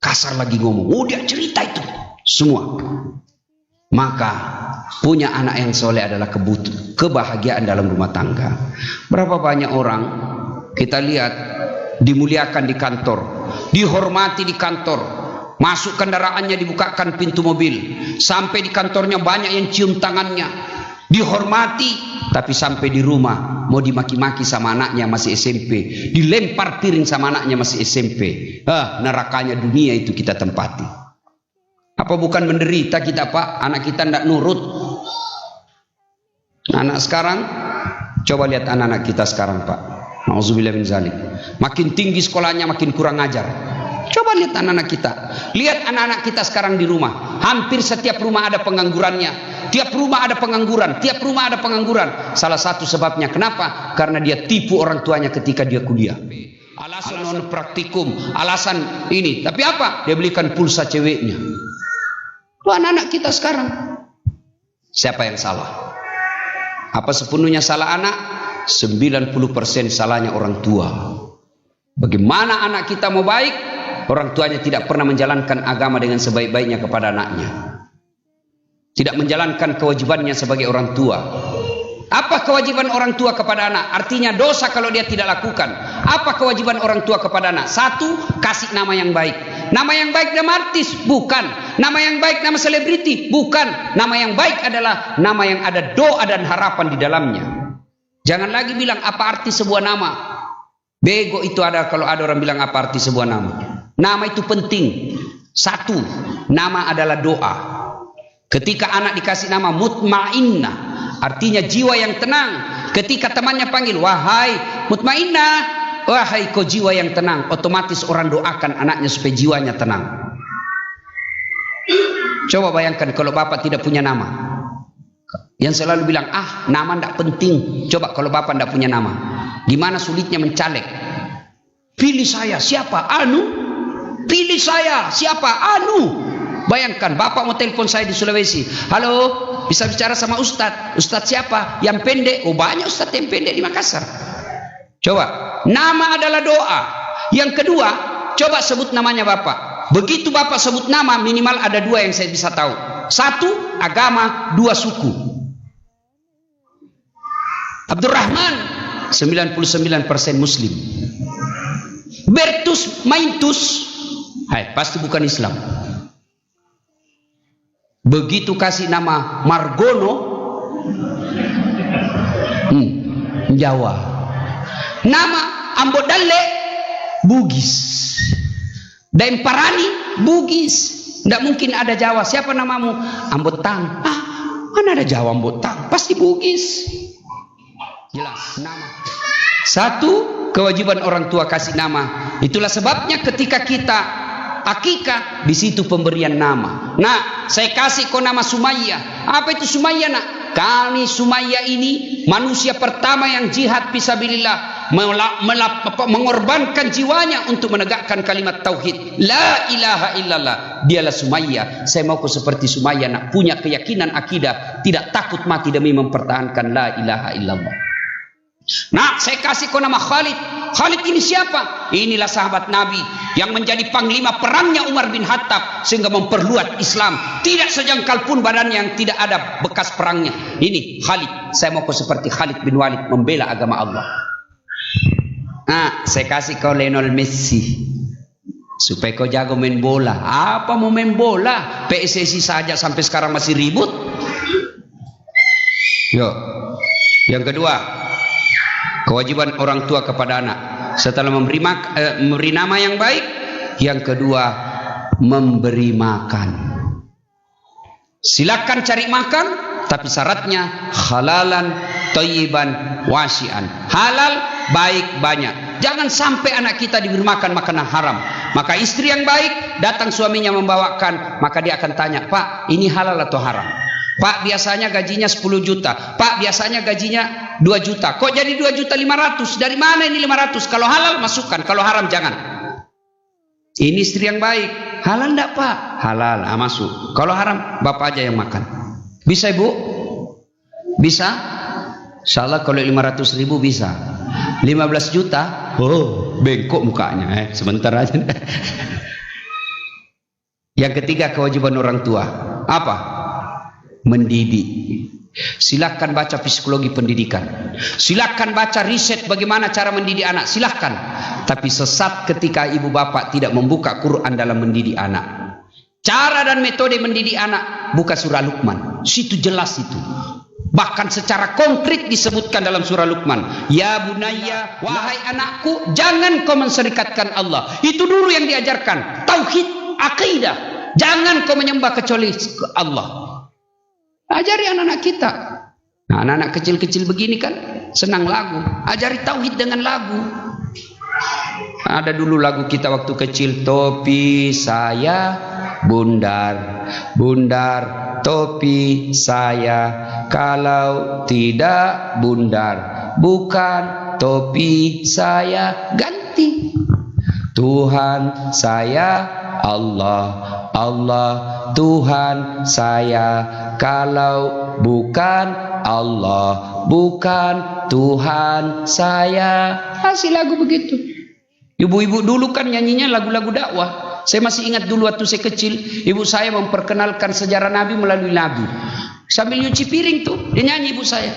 kasar lagi ngomong. Dia cerita itu semua. Maka punya anak yang soleh adalah kebahagiaan dalam rumah tangga. Berapa banyak orang kita lihat dimuliakan di kantor, dihormati di kantor. Masuk kendaraannya dibukakan pintu mobil, sampai di kantornya banyak yang cium tangannya, dihormati, tapi sampai di rumah mau dimaki-maki sama anaknya masih SMP, dilempar piring sama anaknya masih SMP. Nerakanya dunia itu kita tempati. Apa bukan menderita kita, Pak? Anak kita tidak nurut. Anak sekarang, coba lihat anak-anak kita sekarang, Pak. Nauzubillah min zalik. Makin tinggi sekolahnya makin kurang ajar. Coba lihat anak-anak kita. Lihat anak-anak kita sekarang di rumah. Hampir setiap rumah ada penganggurannya. Tiap rumah ada pengangguran. Tiap rumah ada pengangguran. Salah satu sebabnya kenapa? Karena dia tipu orang tuanya ketika dia kuliah. Alasan non praktikum, alasan ini. Tapi apa? Dia belikan pulsa ceweknya. Lu anak-anak kita sekarang. Siapa yang salah? Apa sepenuhnya salah anak? 90% salahnya orang tua. Bagaimana anak kita mau baik? Orang tuanya tidak pernah menjalankan agama dengan sebaik-baiknya kepada anaknya. Tidak menjalankan kewajibannya sebagai orang tua. Apa kewajiban orang tua kepada anak? Artinya dosa kalau dia tidak lakukan. Apa kewajiban orang tua kepada anak? 1, kasih nama yang baik. Nama yang baik nama artis? Bukan. Nama yang baik nama selebriti? Bukan. Nama yang baik adalah nama yang ada doa dan harapan di dalamnya. Jangan lagi bilang apa arti sebuah nama. Bego itu ada kalau ada orang bilang apa arti sebuah nama. Nama itu penting. Satu, nama adalah doa. Ketika anak dikasih nama mutmainnah, artinya jiwa yang tenang. Ketika temannya panggil, wahai mutmainnah, wahai kau jiwa yang tenang, otomatis orang doakan anaknya supaya jiwanya tenang. Coba bayangkan kalau bapak tidak punya nama, yang selalu bilang, nama tidak penting. Coba kalau bapak tidak punya nama, gimana sulitnya mencalek. Pilih saya, siapa? Anu. Pilih saya, siapa? Anu. Bayangkan, bapak mau telepon saya di Sulawesi. Halo, bisa bicara sama Ustadz. Ustadz siapa? Yang pendek. Oh, banyak Ustadz yang pendek di Makassar. Coba, nama adalah doa. Yang kedua, coba sebut namanya bapak. Begitu bapak sebut nama, minimal ada dua yang saya bisa tahu. Satu, agama. Dua, suku. Abdurrahman, 99% Muslim. Bertus Maintus, pasti bukan Islam. Begitu kasih nama Margono, Jawa. Nama Ambodalle, Bugis. Daemparani, Bugis. Tidak mungkin ada Jawa. Siapa namamu? Ambotang. Mana ada Jawa Ambotang? Pasti Bugis. Jelas nama. Satu, kewajiban orang tua kasih nama. Itulah sebabnya ketika kita akikah, di situ pemberian nama. Nah, saya kasih kau nama Sumayyah. Apa itu Sumayyah, nak? Kami Sumayyah ini manusia pertama yang jihad fisabilillah, mengorbankan jiwanya untuk menegakkan kalimat tauhid. La ilaha illallah. Dialah Sumayyah. Saya mau kau seperti Sumayyah, nak, punya keyakinan akidah, tidak takut mati demi mempertahankan la ilaha illallah. Nah, saya kasih kau nama Khalid. Khalid ini siapa? Inilah sahabat Nabi yang menjadi panglima perangnya Umar bin Khattab sehingga memperluas Islam. Tidak sejengkal pun badannya yang tidak ada bekas perangnya. Ini Khalid. Saya mau kau seperti Khalid bin Walid membela agama Allah. Nah, saya kasih kau Lionel Messi supaya kau jago main bola. Apa mau main bola? PSSI saja sampai sekarang masih ribut. Yo. Yang kedua, kewajiban orang tua kepada anak setelah memberi nama yang baik. Yang kedua, memberi makan. Silakan cari makan, tapi syaratnya halalan, thayyiban, wasi'an. Halal, baik, banyak. Jangan sampai anak kita diberi makan makanan haram. Maka istri yang baik datang suaminya membawakan, maka dia akan tanya, Pak, ini halal atau haram? Pak, biasanya gajinya 10 juta. Pak, biasanya gajinya 2 juta. Kok jadi 2.500.000? Dari mana ini 500? Kalau halal masukkan, kalau haram jangan. Ini istri yang baik. Halal enggak, Pak? Halal, masuk. Kalau haram, bapak aja yang makan. Bisa, Ibu? Bisa? Insyaallah kalau 500.000 bisa. 15 juta? Oh, bengkok mukanya. Sebentar aja. Yang ketiga, kewajiban orang tua. Apa? Mendidik. Silakan baca psikologi pendidikan. Silakan baca riset bagaimana cara mendidik anak. Silakan. Tapi sesat ketika ibu bapak tidak membuka Quran dalam mendidik anak. Cara dan metode mendidik anak buka surah Luqman. Situ jelas itu. Bahkan secara konkret disebutkan dalam surah Luqman. Ya bunayya, wahai anakku, jangan kau menserikatkan Allah. Itu dulu yang diajarkan. Tauhid, akidah. Jangan kau menyembah kecuali Allah. Ajari anak-anak kita. Nah, anak-anak kecil-kecil begini kan senang lagu. Ajari tauhid dengan lagu. Ada dulu lagu kita waktu kecil. Topi saya bundar, bundar topi saya. Kalau tidak bundar, bukan topi saya. Ganti. Tuhan saya Allah, Allah Tuhan saya. Kalau bukan Allah, bukan Tuhan saya. Kasih lagu begitu. Ibu-ibu dulu kan nyanyinya lagu-lagu dakwah. Saya masih ingat dulu waktu saya kecil, ibu saya memperkenalkan sejarah Nabi melalui lagu. Sambil nyuci piring tuh, dia nyanyi ibu saya.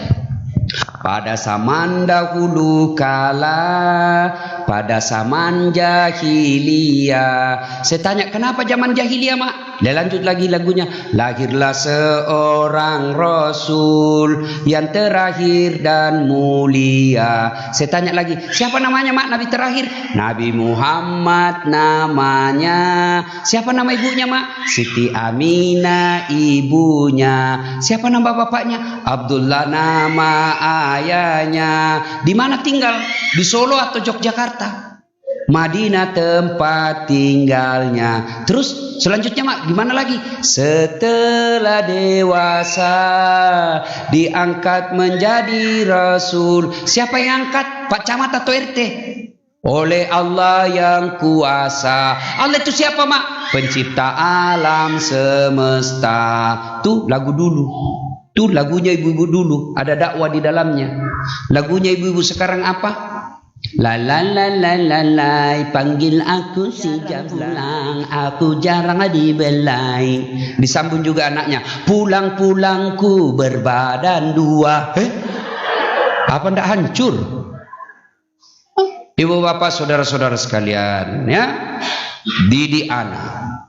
Pada zaman dahulu kala, pada zaman jahiliyah. Saya tanya, kenapa zaman jahiliyah, Mak? Dia lanjut lagi lagunya. Lahirlah seorang Rasul yang terakhir dan mulia. Saya tanya lagi, siapa namanya, Mak, Nabi terakhir? Nabi Muhammad namanya. Siapa nama ibunya, Mak? Siti Aminah ibunya. Siapa nama bapaknya? Abdullah nama ayahnya. Di mana tinggal? Di Solo atau Yogyakarta? Madinah tempat tinggalnya. Terus selanjutnya, Mak, gimana lagi? Setelah dewasa diangkat menjadi Rasul. Siapa yang angkat? Pak Camat atau RT? Oleh Allah yang kuasa. Allah itu siapa, Mak? Pencipta alam semesta. Tuh lagu dulu. Tuh lagunya ibu-ibu dulu. Ada dakwah di dalamnya. Lagunya ibu-ibu sekarang apa? La la la la la la, panggil aku si jam pulang, aku jarang dibelai. Disambung juga anaknya, pulang-pulangku berbadan dua. Apa ndak hancur? Ibu bapak saudara-saudara sekalian, ya, didik anak.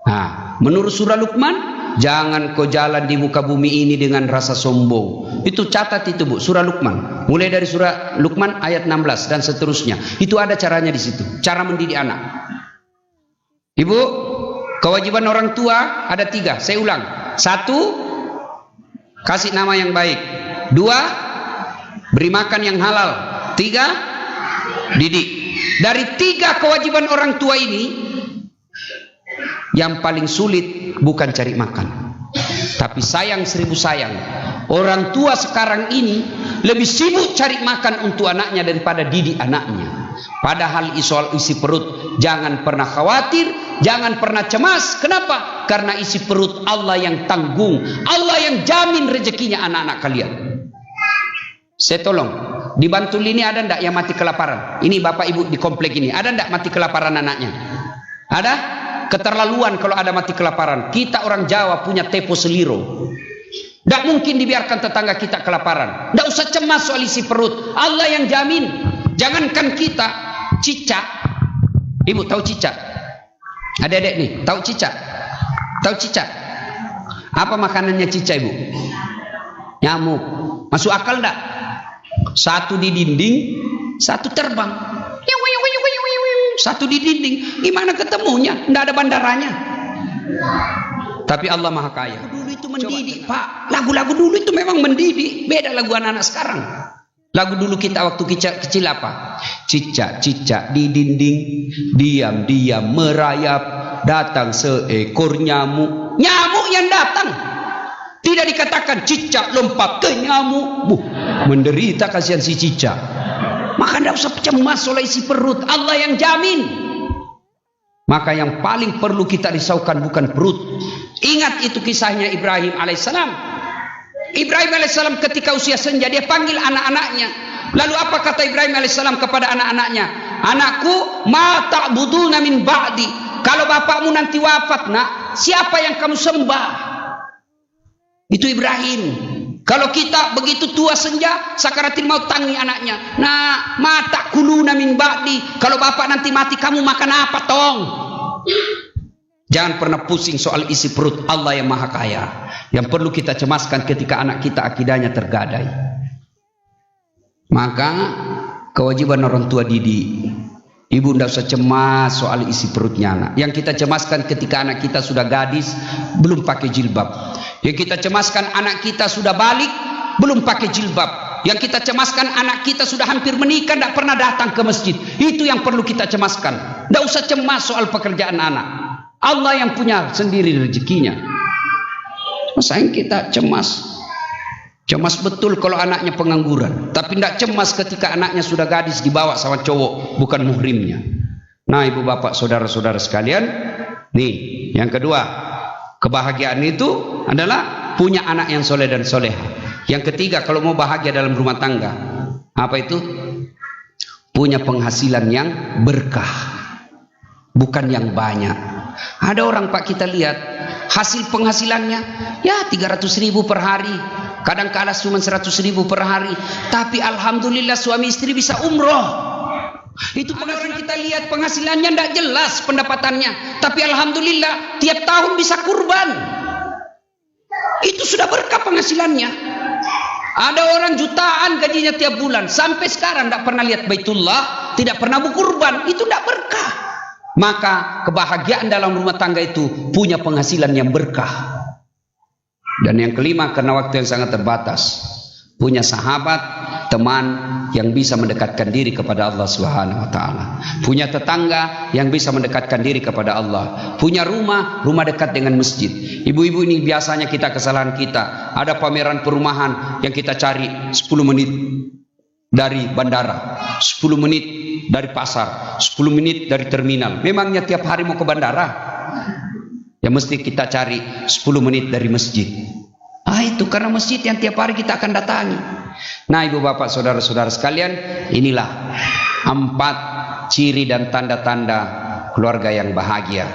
Nah, menurut surah Luqman, jangan kau jalan di muka bumi ini dengan rasa sombong. Itu catat itu, Bu, surah Luqman. Mulai dari surah Luqman ayat 16 dan seterusnya. Itu ada caranya di situ. Cara mendidik anak. Ibu, kewajiban orang tua ada 3. Saya ulang. 1, kasih nama yang baik. 2, beri makan yang halal. 3, didik. Dari 3 kewajiban orang tua ini, yang paling sulit bukan cari makan, tapi sayang 1000 sayang. Orang tua sekarang ini lebih sibuk cari makan untuk anaknya daripada didik anaknya. Padahal soal isi perut jangan pernah khawatir, jangan pernah cemas. Kenapa? Karena isi perut Allah yang tanggung, Allah yang jamin rezekinya anak-anak kalian. Saya tolong, di Bantul ini ada ndak yang mati kelaparan? Ini bapak ibu di komplek ini, ada ndak mati kelaparan anaknya? Ada? Keterlaluan kalau ada mati kelaparan. Kita orang Jawa punya tepo seliro. Tidak mungkin dibiarkan tetangga kita kelaparan. Tidak usah cemas soal isi perut. Allah yang jamin. Jangankan kita, cicak. Ibu tahu cicak? Adik-adik nih, tahu cicak? Tahu cicak? Apa makanannya cicak, Ibu? Nyamuk. Masuk akal enggak? Satu di dinding, satu terbang. Satu di dinding, gimana ketemunya? Tidak ada bandaranya. Tapi Allah Maha Kaya. Dulu itu mendidik, Pak. Lagu-lagu dulu itu memang mendidik. Beda lagu anak-anak sekarang. Lagu dulu kita waktu kecil apa? Cicak-cicak di dinding, diam-diam merayap, datang seekor nyamuk. Nyamuk yang datang. Tidak dikatakan cicak lompat ke nyamuk. Menderita kasihan si cicak. Maka tidak usah cemas oleh isi perut. Allah yang jamin. Maka yang paling perlu kita risaukan bukan perut. Ingat itu kisahnya Ibrahim alaihissalam. Ibrahim alaihissalam ketika usia senja dia panggil anak-anaknya. Lalu apa kata Ibrahim alaihissalam kepada anak-anaknya? Anakku, ma ta'buduna min ba'di. Kalau bapakmu nanti wafat, nak, siapa yang kamu sembah? Itu Ibrahim. Kalau kita begitu tua senja, sakaratil maut tangi anaknya. Nah, mata kuluna min ba'di. Kalau bapak nanti mati, kamu makan apa, tong? Jangan pernah pusing soal isi perut. Allah yang Maha Kaya. Yang perlu kita cemaskan ketika anak kita akidahnya tergadai. Maka kewajiban orang tua didik. Ibu tidak usah cemas soal isi perutnya anak. Yang kita cemaskan ketika anak kita sudah gadis, belum pakai jilbab. Yang kita cemaskan anak kita sudah balik, belum pakai jilbab. Yang kita cemaskan anak kita sudah hampir menikah, tidak pernah datang ke masjid. Itu yang perlu kita cemaskan. Tidak usah cemas soal pekerjaan anak. Allah yang punya sendiri rezekinya. Masa yang kita cemas? Cemas betul kalau anaknya pengangguran. Tapi tidak cemas ketika anaknya sudah gadis dibawa sama cowok, bukan muhrimnya. Nah, ibu bapak, saudara-saudara sekalian. Nih, yang kedua. Kebahagiaan itu adalah punya anak yang soleh dan soleha. Yang ketiga, kalau mau bahagia dalam rumah tangga, apa itu? Punya penghasilan yang berkah, bukan yang banyak. Ada orang, Pak, kita lihat hasil penghasilannya ya 300.000 per hari, kadang-kadang cuma 100.000 per hari, tapi alhamdulillah suami istri bisa umroh. Itu penghasilan, kita lihat penghasilannya tidak jelas pendapatannya, tapi alhamdulillah tiap tahun bisa kurban. Itu sudah berkah penghasilannya. Ada orang jutaan gajinya tiap bulan, sampai sekarang tidak pernah lihat Baitullah, tidak pernah berkurban. Itu tidak berkah. Maka kebahagiaan dalam rumah tangga itu punya penghasilan yang berkah. Dan yang kelima, karena waktu yang sangat terbatas, punya sahabat, teman yang bisa mendekatkan diri kepada Allah Subhanahu wa taala. Punya tetangga yang bisa mendekatkan diri kepada Allah. Punya rumah dekat dengan masjid. Ibu-ibu, ini biasanya kesalahan kita. Ada pameran perumahan yang kita cari 10 menit dari bandara, 10 menit dari pasar, 10 menit dari terminal. Memangnya tiap hari mau ke bandara? Ya mesti kita cari 10 menit dari masjid. Itu karena masjid yang tiap hari kita akan datangi. Nah, ibu bapak saudara-saudara sekalian, inilah 4 ciri dan tanda-tanda keluarga yang bahagia.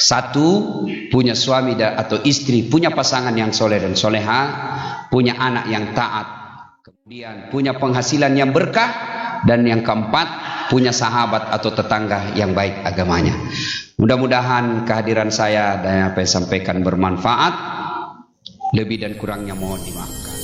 1, punya suami atau istri, punya pasangan yang soleh dan soleha, punya anak yang taat, kemudian punya penghasilan yang berkah, dan yang keempat, punya sahabat atau tetangga yang baik agamanya. Mudah-mudahan kehadiran saya dan apa yang saya sampaikan bermanfaat. Lebih dan kurangnya mohon dimaafkan.